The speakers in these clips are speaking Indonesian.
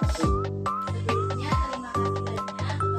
Sebelumnya terima kasih banyak saya ucapkan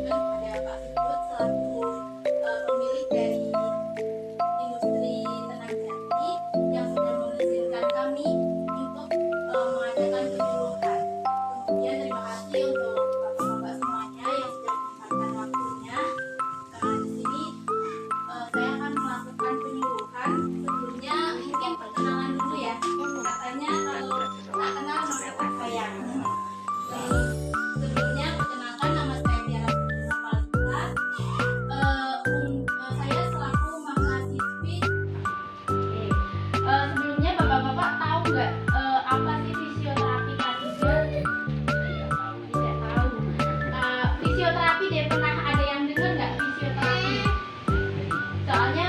kepada Pak Subud selaku pemilik dari industri Tenang Jati yang sudah mengizinkan kami untuk mengadakan penyuluhan. Kemudian terima kasih untuk bapak-bapak semuanya yang sudah menyempatkan waktunya. Di sini saya akan melakukan penyuluhan. Sebelumnya mungkin perkenalan dulu ya. Katanya kalau tak kenal maka tak sayang. Sebelumnya perkenalkan, nama saya Tiara Putri. Saya selaku mahasiswi. Sebelumnya bapak-bapak tahu nggak apa sih fisioterapi K3? Tidak tahu. Fisioterapi deh, pernah ada yang dengar nggak fisioterapi? Soalnya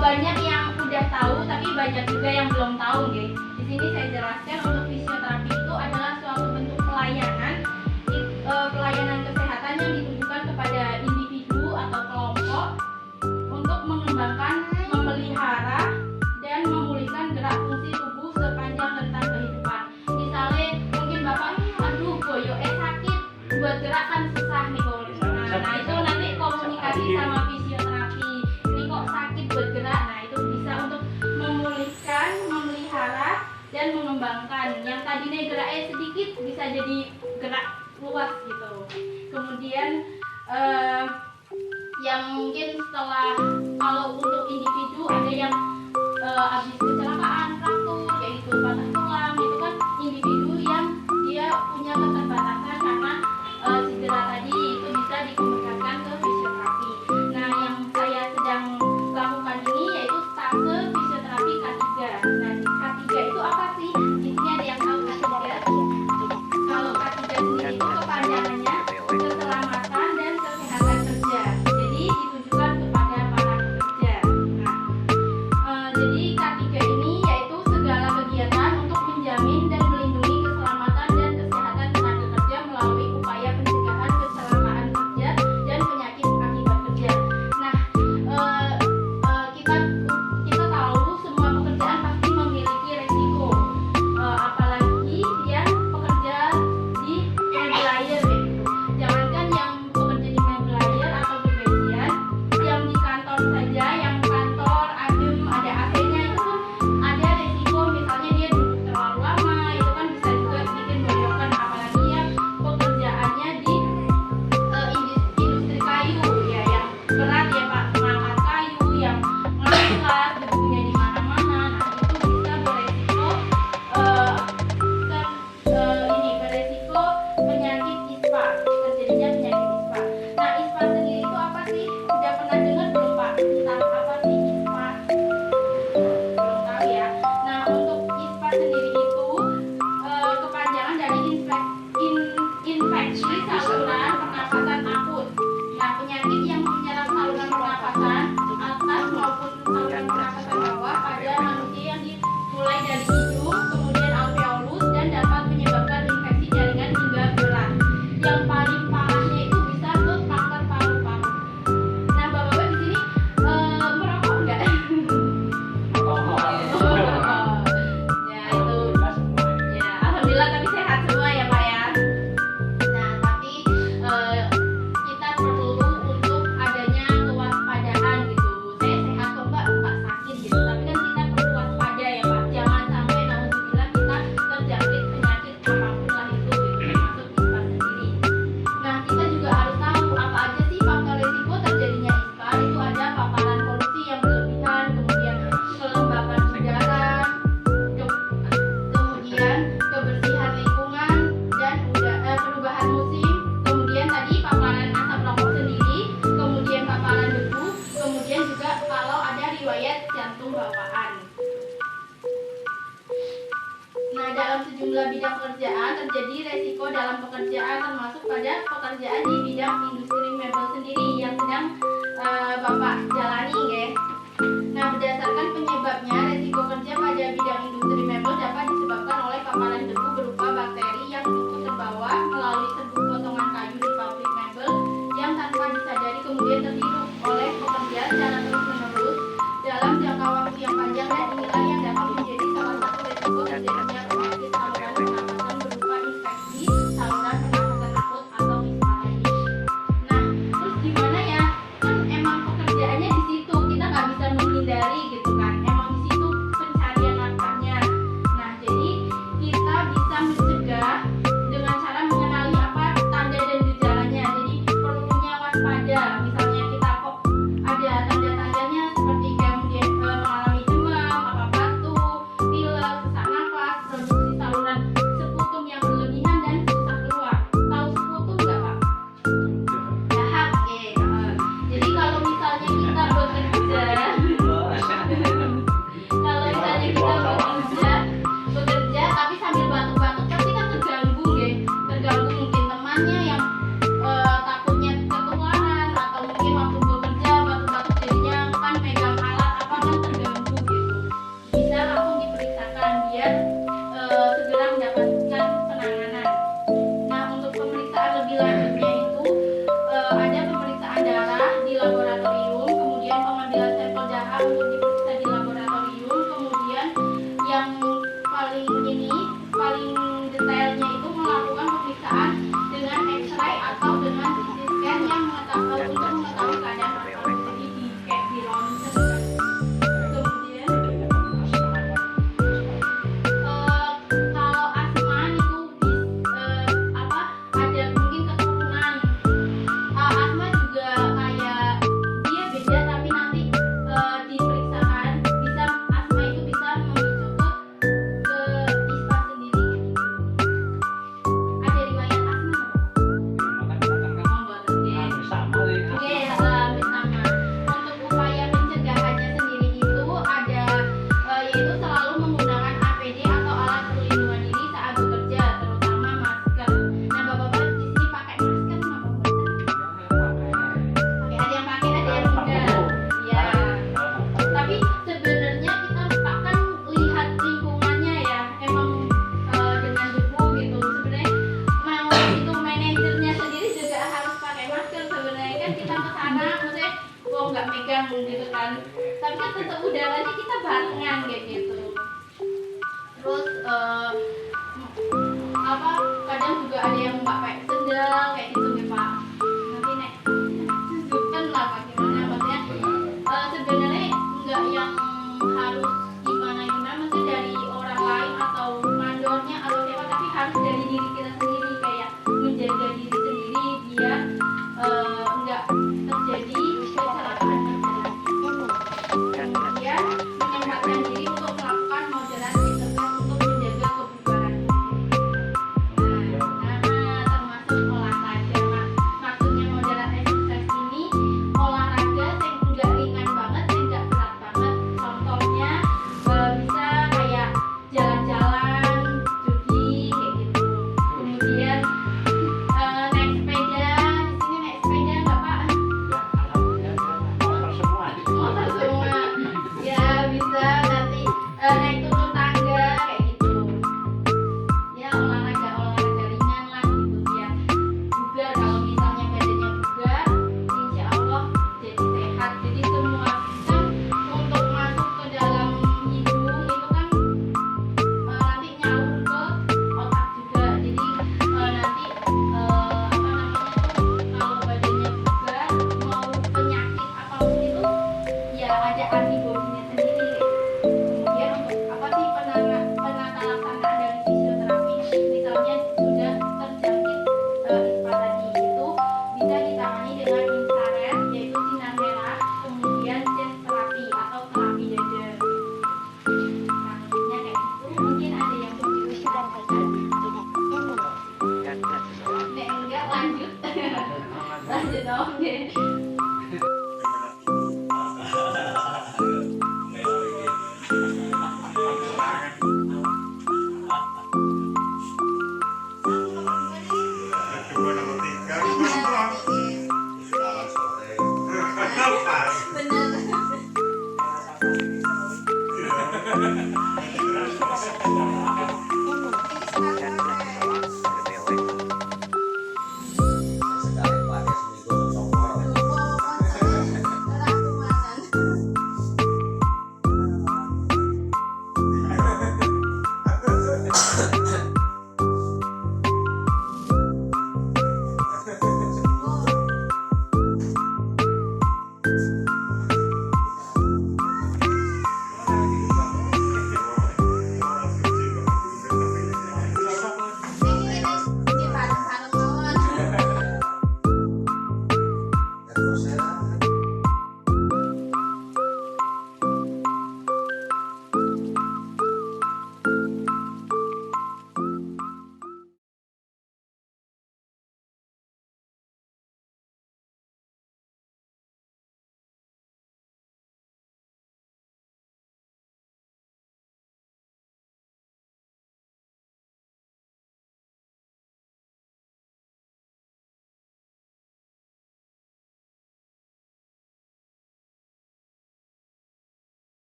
banyak yang udah tahu tapi banyak juga yang belum tahu, deh. Di sini saya jelaskan, untuk fisioterapi itu adalah suatu bentuk pelayanan kesehatan yang ditujukan kepada individu atau kelompok untuk mengembangkan, memelihara, dan memulihkan gerak fungsi tubuh sepanjang rentang kehidupan. Misalnya mungkin bapak, aduh boyo sakit, buat gerak kan susah nih. Nah itu nanti komunikasi sama fisioterapi. Ini kok sakit buat gerak, nah itu bisa untuk memulihkan, memelihara, dan mengembangkan. Yang tadinya geraknya sedikit bisa jadi gerak luas gitu. Kemudian yang mungkin setelah, kalau untuk individu ada yang habis kecelakaan, fraktur, yaitu patah tulang, itu kan individu yang dia punya keterbatasan karena cedera tadi, itu bisa dikomunikasikan ke fisioterapi. Nah yang saya sedang lakukan ini yaitu stase fisioterapi K3. Nah K3 itu apa sih? Di sini ada yang tahu K3? Kalau K3 sendiri itu kepanjangannya keselamatan dan kesehatan kerja. Jadi ditujukan kepada para pekerja. Jadi K3 ini yaitu segala kegiatan untuk menjamin dan melindungi keselamatan dan kesehatan tenaga kerja melalui upaya pencegahan kecelakaan kerja dan penyakit akibat kerja. Nah, kita tahu semua pekerjaan pasti memiliki resiko, apalagi yang pekerja di Megblayer gitu. Jangankan yang bekerja di Megblayer atau begajian, yang di kantor saja, yang kantor adem ada AC-nya itu pun ada resiko. Misalnya dia duduk terlalu lama, itu kan bisa juga bikin boyokan. Apalagi yang pekerjaannya di industri kayu ya, yang berat ya Pak, mengangkat kayu, yang ngelas, debunya di mana-mana. Nah itu bisa beresiko beresiko penyakit ISPA, terjadinya penyakit ISPA. Nah ISPA sendiri itu apa sih? Udah pernah dengar belum Pak tentang apa sih ISPA? Belum tahu ya. Nah untuk ISPA sendiri itu kepanjangan dari infeksi saluran pernapasan akut. Nah penyakit yang menyerang saluran pernapasan atas maupun saluran pernapasan bawah pada manusia yang dimulai dari hidung, kemudian alveolus, dan dapat menyebabkan infeksi jaringan hingga berat. Yang paling parahnya itu bisa ke kanker paru-paru. Nah bapak-bapak di sini merokok enggak? Ya itu, ya alhamdulillah tapi sehat semua ya Pak ya. Nah tapi kita perlu untuk adanya kewaspadaan gitu. Saya sehat kok Mbak, nggak sakit gitu. Tapi kan kita perlu waspada ya Pak. Jangan sampai nauzubillah kita terjangkit penyakit apapun lah itu gitu, termasuk ISPA sendiri. Nah kita juga harus tahu apa aja sih faktor risiko terjadinya ISPA. Itu ada paparan polusi yang berlebihan, kemudian kelembapan udara, kemudian kebersihan lingkungan dan perubahan musim, kemudian tadi paparan asap rokok sendiri, kemudian paparan debu, kemudian juga kalau ada riwayat jantung bawaan. Nah dalam sejumlah bidang pekerjaan terjadi resiko dalam pekerjaan, termasuk pada pekerjaan di bidang industri mebel sendiri yang sedang Bapak jalani ya. Nah berdasarkan penyebabnya, resiko kerja pada bidang industri mebel dapat disebabkan oleh paparan debu berupa bakteri yang ikut terbawa melalui serbuk potongan kayu di pabrik mebel yang tanpa disadari kemudian terhirup oleh pekerja secara terus-menerus dalam jangka waktu yang panjang, dan inilah yang dapat menjadi salah satu resiko terjadinya penyakit saluran pernapasan berupa kan tetap udaranya kita barengan kayak gitu. Terus apa